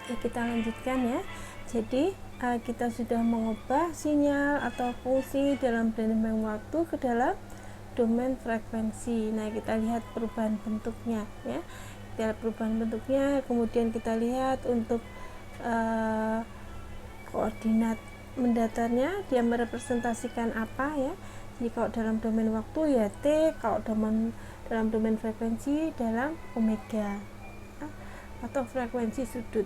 Kita lanjutkan ya. Jadi kita sudah mengubah sinyal atau fungsi dalam domain waktu ke dalam domain frekuensi. Nah, kita lihat perubahan bentuknya ya. Kita lihat perubahan bentuknya, kemudian kita lihat untuk koordinat mendatarnya dia merepresentasikan apa ya. Jadi kalau dalam domain waktu ya T, kalau dalam domain frekuensi dalam omega atau frekuensi sudut.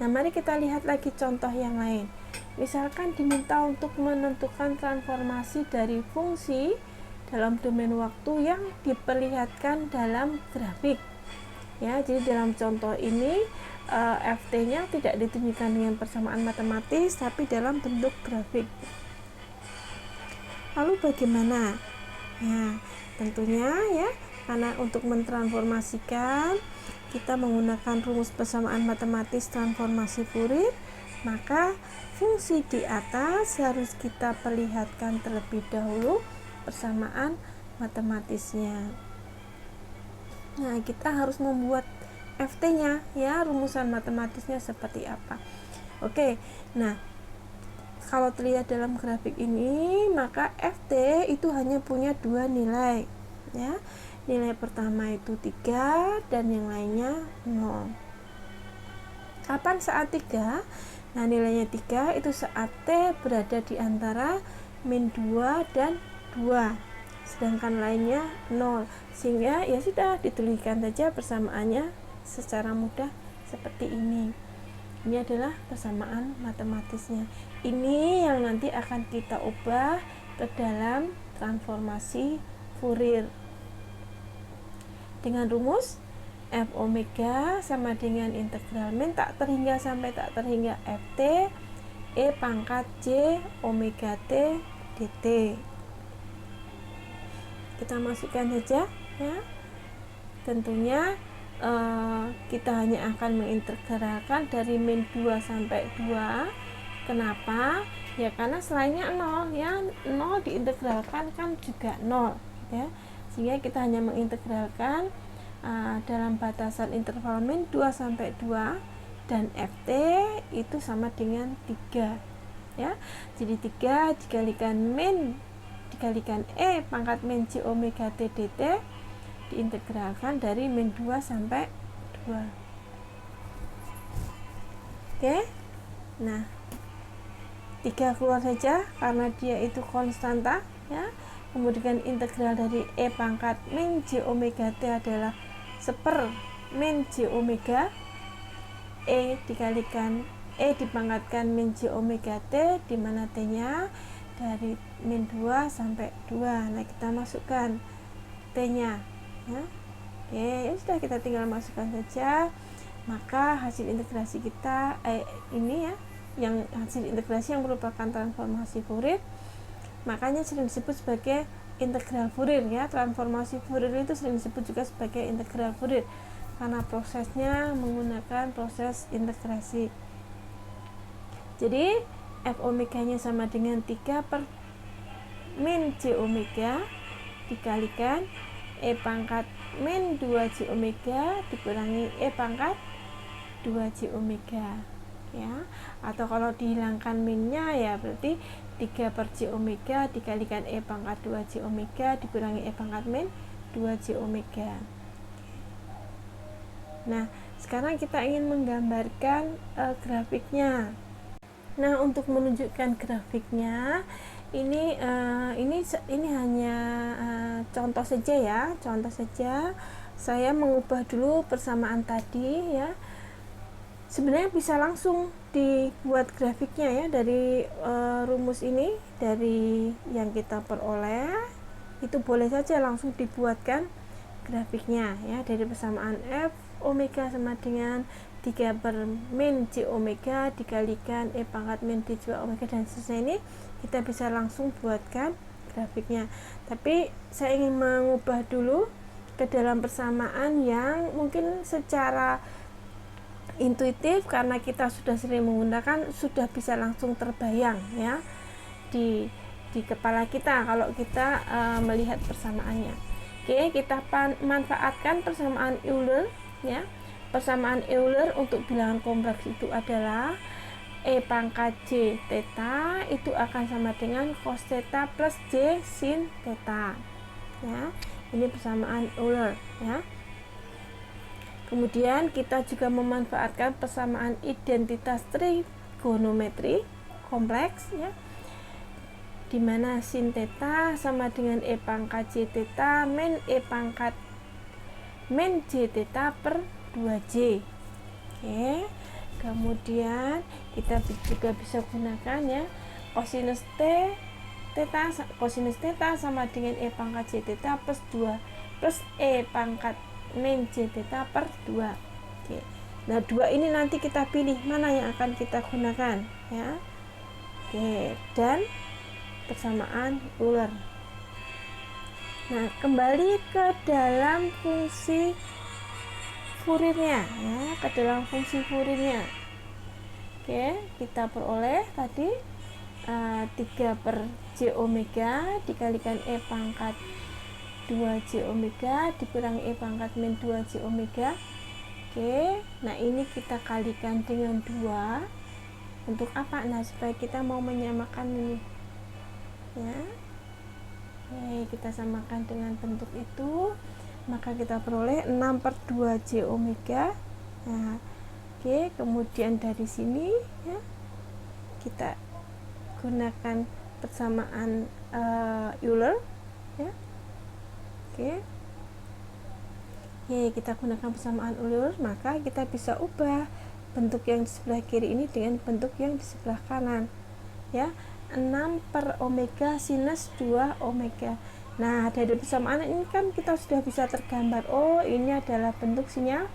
Nah, mari kita lihat lagi contoh yang lain. Misalkan diminta untuk menentukan transformasi dari fungsi dalam domain waktu yang diperlihatkan dalam grafik. Ya, jadi dalam contoh ini ft-nya tidak ditunjukkan dengan persamaan matematis tapi dalam bentuk grafik. Lalu bagaimana? Ya, tentunya ya, karena untuk mentransformasikan kita menggunakan rumus persamaan matematis transformasi Fourier, maka fungsi di atas harus kita perlihatkan terlebih dahulu persamaan matematisnya. Nah, kita harus membuat ft-nya ya, rumusan matematisnya seperti apa. Oke, nah kalau terlihat dalam grafik ini, maka ft itu hanya punya dua nilai ya. Nilai pertama itu 3 dan yang lainnya 0. Kapan saat 3? Nah, nilainya 3 itu saat T berada di antara min 2 dan 2. Sedangkan lainnya 0. Sehingga ya sudah dituliskan saja persamaannya secara mudah seperti ini. Ini adalah persamaan matematisnya. Ini yang nanti akan kita ubah ke dalam transformasi Fourier. Dengan rumus f omega sama dengan integral min tak terhingga sampai tak terhingga ft e pangkat j omega t dt. Kita masukkan saja ya. Tentunya kita hanya akan mengintegralkan dari min 2 sampai 2. Kenapa? Ya karena selainnya 0 ya, 0 diintegralkan kan juga 0 ya. Sehingga kita hanya mengintegralkan dalam batasan interval min 2 sampai 2 dan ft itu sama dengan 3 ya. Jadi 3 dikalikan min dikalikan e pangkat min j omega t dt diintegralkan dari min 2 sampai 2. Oke. Nah, 3 keluar saja karena dia itu konstanta ya. Kemudian integral dari e pangkat min j omega t adalah seper min j omega e dikalikan e dipangkatkan min j omega t, di mana t nya dari min 2 sampai 2. Nah, kita masukkan t nya ya. Oke, ya sudah, kita tinggal masukkan saja. Maka hasil integrasi kita ini ya, yang hasil integrasi yang merupakan transformasi Fourier, makanya sering disebut sebagai integral Fourier ya. Transformasi Fourier itu sering disebut juga sebagai integral Fourier karena prosesnya menggunakan proses integrasi. Jadi f omega nya sama dengan 3 per min j omega dikalikan e pangkat min 2 j omega dikurangi e pangkat 2 j omega ya. Atau kalau dihilangkan minnya ya berarti 3 per j omega dikalikan e pangkat 2 j omega dikurangi e pangkat min 2 j omega. Nah, sekarang kita ingin menggambarkan grafiknya. Nah, untuk menunjukkan grafiknya ini hanya contoh saja ya, contoh saja. Saya mengubah dulu persamaan tadi ya. Sebenarnya bisa langsung dibuat grafiknya ya dari rumus ini, dari yang kita peroleh itu boleh saja langsung dibuatkan grafiknya ya. Dari persamaan f omega sama dengan 3 per min j omega dikalikan e pangkat min d 2 omega dan seterusnya, ini kita bisa langsung buatkan grafiknya. Tapi saya ingin mengubah dulu ke dalam persamaan yang mungkin secara intuitif, karena kita sudah sering menggunakan, sudah bisa langsung terbayang ya di kepala kita kalau kita melihat persamaannya. Oke, kita manfaatkan persamaan Euler ya. persamaan Euler untuk bilangan kompleks itu adalah E pangkat J theta itu akan sama dengan cos theta plus J sin theta. Ya, ini persamaan Euler ya. Kemudian kita juga memanfaatkan persamaan identitas trigonometri kompleks ya, dimana sin theta sama dengan E pangkat J theta min E pangkat min J theta per 2J. Oke. Kemudian kita juga bisa gunakan ya cosinus theta sama dengan E pangkat J theta plus 2 plus E pangkat min J theta per 2. Oke. Nah, 2 ini nanti kita pilih mana yang akan kita gunakan ya. Oke, dan persamaan Euler. Nah, kembali ke dalam fungsi Fourier-nya ya, ke dalam fungsi Fourier-nya. Oke, kita peroleh tadi 3 per J omega dikalikan E pangkat 2J omega dikurangi E pangkat min 2J omega. Oke, nah ini kita kalikan dengan 2 untuk apa? Nah, supaya kita mau menyamakan ini ya. Oke, kita samakan dengan bentuk itu, maka kita peroleh 6 per 2J omega. Nah, oke, kemudian dari sini ya, kita gunakan persamaan Euler ya. Oke. Oke, kita gunakan persamaan Euler, maka kita bisa ubah bentuk yang di sebelah kiri ini dengan bentuk yang di sebelah kanan ya. 6 per omega sinus 2 omega. Nah, dari persamaan ini kan kita sudah bisa tergambar, oh ini adalah bentuk sinyal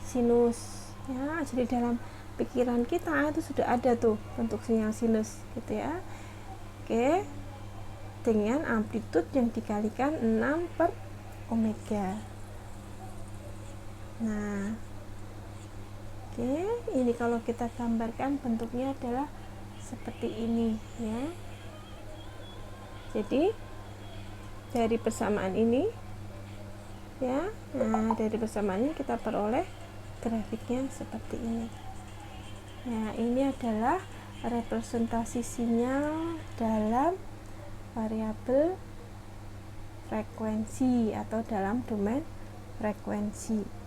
sinus ya. Jadi dalam pikiran kita itu sudah ada tuh bentuk sinyal sinus gitu ya. Oke, dengan amplitude yang dikalikan 6 per omega. Nah, oke, ini kalau kita gambarkan bentuknya adalah seperti ini ya. Jadi dari persamaan ini ya, nah dari persamaan ini kita peroleh grafiknya seperti ini. Nah, ini adalah representasi sinyal dalam variabel frekuensi atau dalam domain frekuensi.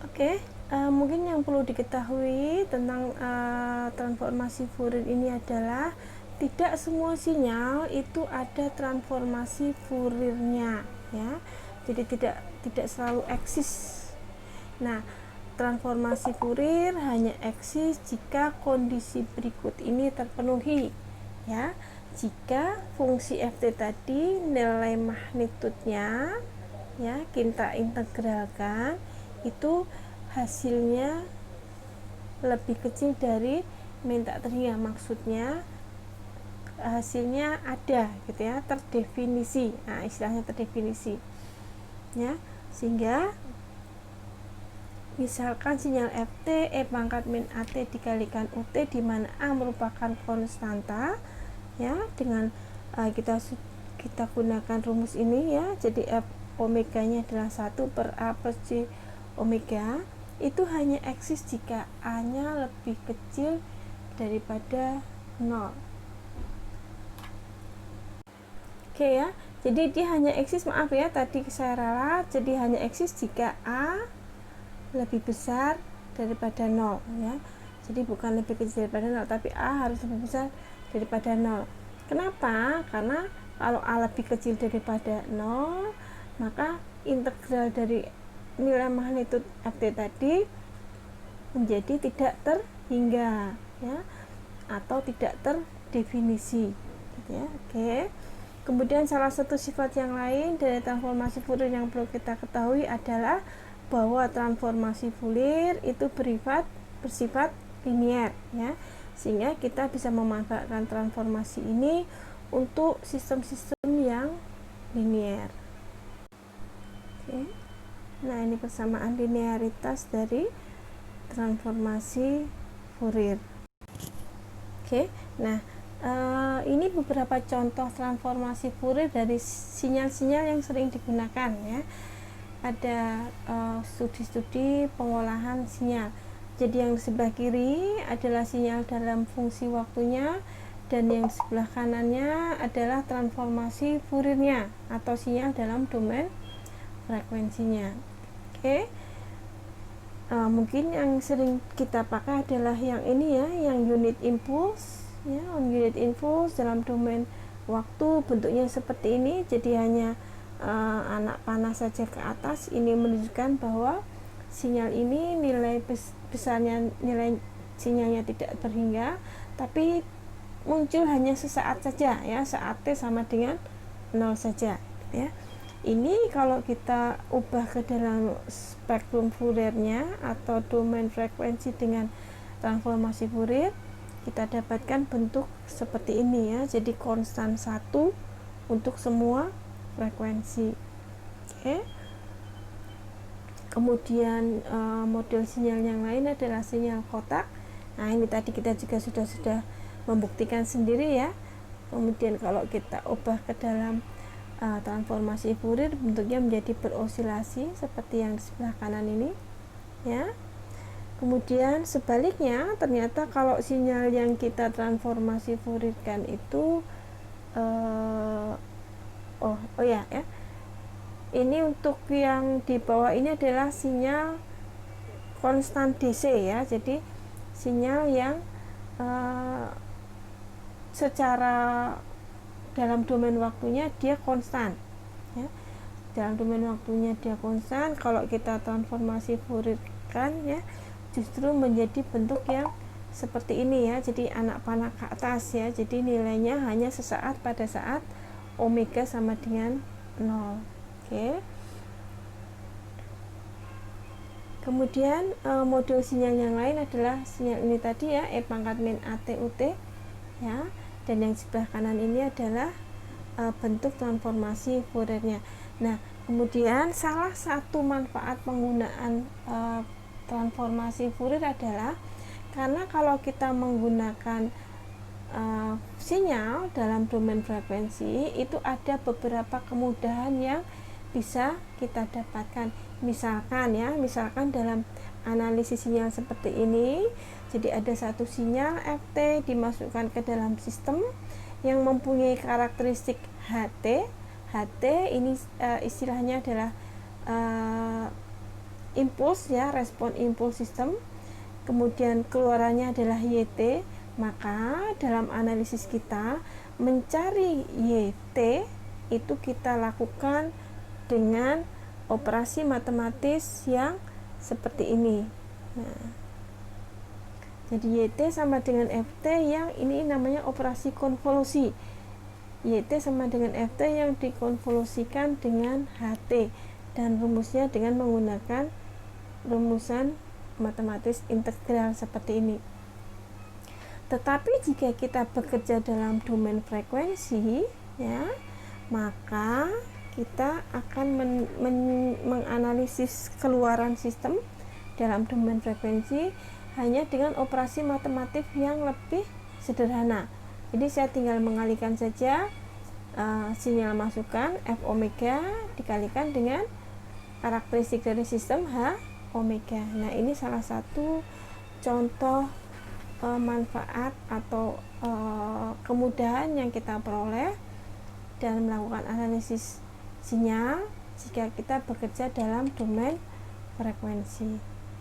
Oke, mungkin yang perlu diketahui tentang transformasi Fourier ini adalah tidak semua sinyal itu ada transformasi Fourier-nya ya. Jadi tidak selalu eksis. Nah, transformasi Fourier hanya eksis jika kondisi berikut ini terpenuhi ya. Jika fungsi ft tadi nilai magnitudenya ya kita integralkan itu hasilnya lebih kecil dari min tak terhingga, maksudnya hasilnya ada gitu ya, terdefinisi. Nah, istilahnya terdefinisi ya, sehingga misalkan sinyal ft E pangkat min at dikalikan ut di mana a merupakan konstanta ya, dengan kita gunakan rumus ini ya. Jadi f omeganya adalah 1 per a plus j omega, itu hanya eksis jika a nya lebih kecil daripada 0. Oke ya, jadi dia hanya eksis, maaf ya tadi saya ralat, jadi hanya eksis jika a lebih besar daripada 0 ya. Jadi bukan lebih kecil daripada 0, tapi a harus lebih besar daripada 0. Kenapa? Karena kalau a lebih kecil daripada 0, maka integral dari nilai magnitud ft tadi menjadi tidak terhingga ya, atau tidak terdefinisi gitu ya. Oke. Kemudian salah satu sifat yang lain dari transformasi Fourier yang perlu kita ketahui adalah bahwa transformasi Fourier itu bersifat linier ya, sehingga kita bisa memanfaatkan transformasi ini untuk sistem-sistem yang linier. Oke. Nah, ini persamaan linearitas dari transformasi Fourier. Oke. Nah, ini beberapa contoh transformasi Fourier dari sinyal-sinyal yang sering digunakan ya. ada studi-studi pengolahan sinyal. Jadi yang di sebelah kiri adalah sinyal dalam fungsi waktunya, dan yang di sebelah kanannya adalah transformasi Fouriernya atau sinyal dalam domain frekuensinya. Oke. Mungkin yang sering kita pakai adalah yang ini ya, yang unit impulse ya, unit impulse dalam domain waktu bentuknya seperti ini. Jadi hanya anak panah saja ke atas, ini menunjukkan bahwa sinyal ini nilai besarnya, nilai sinyalnya tidak berhingga, tapi muncul hanya sesaat saja ya, saat T sama dengan 0 saja ya. Ini kalau kita ubah ke dalam spektrum Fouriernya atau domain frekuensi dengan transformasi Fourier, kita dapatkan bentuk seperti ini ya. Jadi konstan 1 untuk semua frekuensi. Oke. Kemudian model sinyal yang lain adalah sinyal kotak. Nah, ini tadi kita juga sudah membuktikan sendiri ya. Kemudian kalau kita ubah ke dalam transformasi Fourier, bentuknya menjadi berosilasi seperti yang di sebelah kanan ini ya. Kemudian sebaliknya, ternyata kalau sinyal yang kita transformasi Fourierkan itu ini untuk yang di bawah ini adalah sinyal konstan DC ya. Jadi sinyal yang secara dalam domain waktunya dia konstan ya. Dalam domain waktunya dia konstan. Kalau kita transformasi Fourier kan ya, justru menjadi bentuk yang seperti ini ya. Jadi anak panah ke atas ya. Jadi nilainya hanya sesaat pada saat omega sama dengan 0. Oke. Kemudian model sinyal yang lain adalah sinyal ini tadi ya, E pangkat min AT UT ya. Dan yang sebelah kanan ini adalah bentuk transformasi Fouriernya. Nah, kemudian salah satu manfaat penggunaan transformasi Fourier adalah karena kalau kita menggunakan sinyal dalam domain frekuensi itu ada beberapa kemudahan yang bisa kita dapatkan. Misalkan dalam analisis sinyal seperti ini, jadi ada satu sinyal FT dimasukkan ke dalam sistem yang mempunyai karakteristik HT. HT ini istilahnya adalah impuls ya, respon impuls sistem. Kemudian keluarannya adalah YT. Maka dalam analisis kita mencari YT itu kita lakukan dengan operasi matematis yang seperti ini. Nah, jadi YT sama dengan FT yang ini namanya operasi konvolusi. YT sama dengan FT yang dikonvolusikan dengan HT, dan rumusnya dengan menggunakan rumusan matematis integral seperti ini. Tetapi jika kita bekerja dalam domain frekuensi ya, maka kita akan menganalisis keluaran sistem dalam domain frekuensi hanya dengan operasi matematik yang lebih sederhana. Jadi saya tinggal mengalihkan saja sinyal masukan F omega dikalikan dengan karakteristik dari sistem H omega. Nah, ini salah satu contoh manfaat atau kemudahan yang kita peroleh dalam melakukan analisis sinyal jika kita bekerja dalam domain frekuensi.